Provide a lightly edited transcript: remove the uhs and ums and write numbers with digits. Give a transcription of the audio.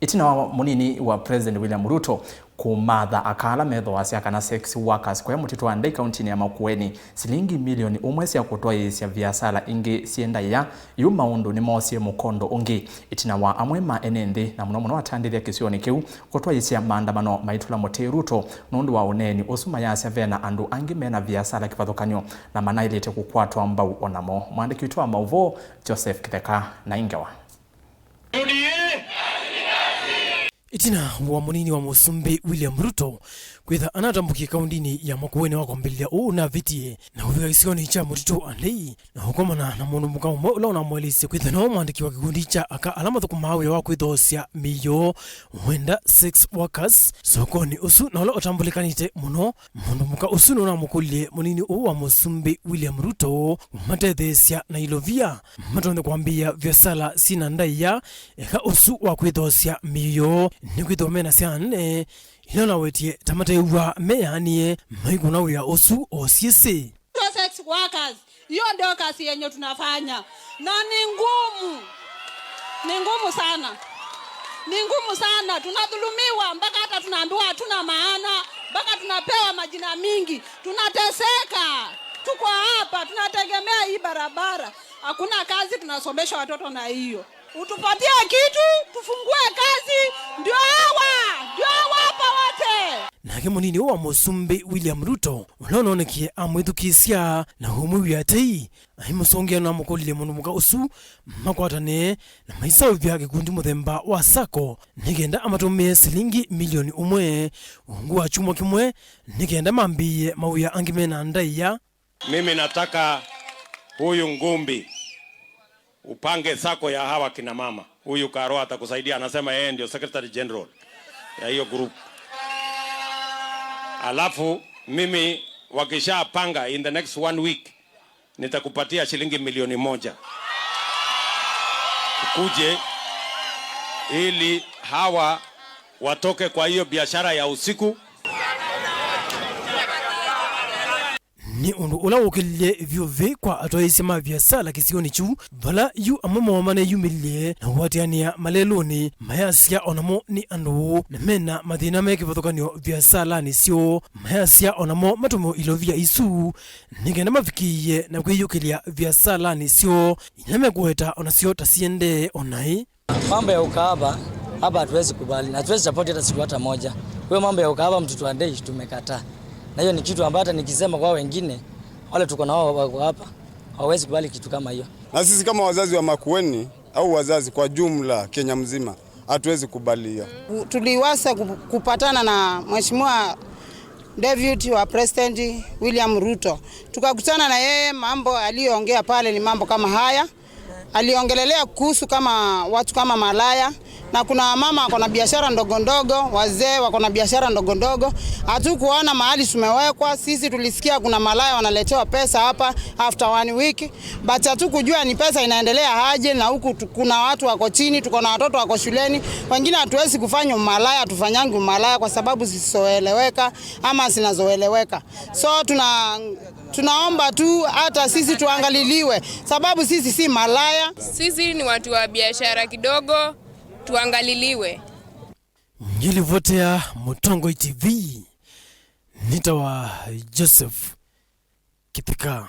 Itina wa munini wa President William Ruto Kumatha akala metho wasya kana sex workers kwa Mtito Andei county ya Makueni Silingi milioni umwe cia kutoa cia biashara ingi sienda ya yu maundu ni mosie mukondo ungi itina wa amwe ma Enenthi na muno atandiria kisioni kiu kutoa cia maandamano maitula Muti Ruto nundu wa uneni usuma ya cia vena andu angi mena biashara kivathukanyo na manailete kukwatwa mbau onamo mwandiki wetu wa mauvo Joseph Kitheka na Ingawa Itina wa munini wa Musumbi William Ruto kwitha anatambukia kaundini ya Makueni wa kwambilia na vitie na uvika isioni cha Mtito Andei na hukomana na mundu muka umwe ula unamwelisi kwitha na mwandiki wa kikundi cha aka alama thukumawe wa kwithosya miyo wenda sex workers sokoni usu na ula utambulikanite muno mundu muka usu na unamukulie munini wa Musumbi William Ruto matethesya na ilovia matonde kwambia vyasala sina ndaiya eka usu wa kwithosya miyo ni kwithomena siane ilona wetie tamateuwa meyanie maiguna uya usu osiese sex workers hiyo ndio kazi yenye tunafanya na ni ngumu sana tunadhulumiwa mpaka hata tunaambiwa hatuna maana mpaka tunapewa majina mingi tunateseka tuko hapa tunategemea hii barabara hakuna kazi tunasomesha watoto na hiyo utupatie kitu tufungue kazi ndio hapa wote nake munini wa Musumbi William Ruto unaonekie amwithukisya na humwi yatei ahimusongia na mukolile mundu muka usu makwatane na maisa vya kikundi muthemba wa sako nigenda amatumie Silingi milioni umwe ungu wa chumwa kimwe nigenda mambiye mauya angimena ndaiya. Mimi nataka huyu ngumbi upange sako ya hawa kina mama. Huyu Karo atakusaidia, anasema yeye ndio secretary general ya hiyo group. Alafu mimi wakisha panga in the next 1 week nitakupatia shilingi milioni 1 ukuje ili hawa watoke kwa hiyo biashara ya usiku. Ni undu ula ukilile vyove kwa atoisema biashara kisioni chu vala yu amamo mane yumilie na watiania maleloni mayasya onamo ni andu na mena mathina meke vathukanyo biashara ni sio mayasya onamo matumo ilovia isu nigenda mafikiye na kwiyukilia biashara ni sio iname kueta onasio tasiende onai mambo ya ukahaba hapa hatuwezi kubali na hatuwezi support hata siku hata moja. Kwa mambo ya ukahaba Mtito Andei tumekataa. Na hiyo ni kitu ambacho nikisema kwa wengine wale tuko na wao wako hapa hawezi kubali kitu kama hiyo. Na sisi kama wazazi wa Makueni au wazazi kwa jumla Kenya mzima hatuwezi kubalia. Tuliwasa kupatana na Mheshimiwa Deputy wa President William Ruto. Tukakutana na yeye, mambo aliyoongea pale ni mambo kama haya. Aliongelelea kuhusu kama watu kama malaya na kuna mama wako na biashara ndogo ndogo, wazee wako na biashara ndogo ndogo. Hatukuona mahali tumewekwa. Sisi tulisikia kuna malaya wanaletewa pesa hapa after 1 week, but hatukujua ni pesa inaendelea aje, na huku kuna watu wako chini, tuko na watoto wako shuleni. Wengine hatuwezi kufanya malaya, tufanyangi malaya kwa sababu zisizoeleweka ama zinazoeleweka. So tunaomba tu hata sisi tuangaliliwe sababu sisi si malaya. Sisi ni watu wa biashara kidogo, tuangaliliwe. Nilivotea Mutongo TV. Nitawa Joseph Kitheka.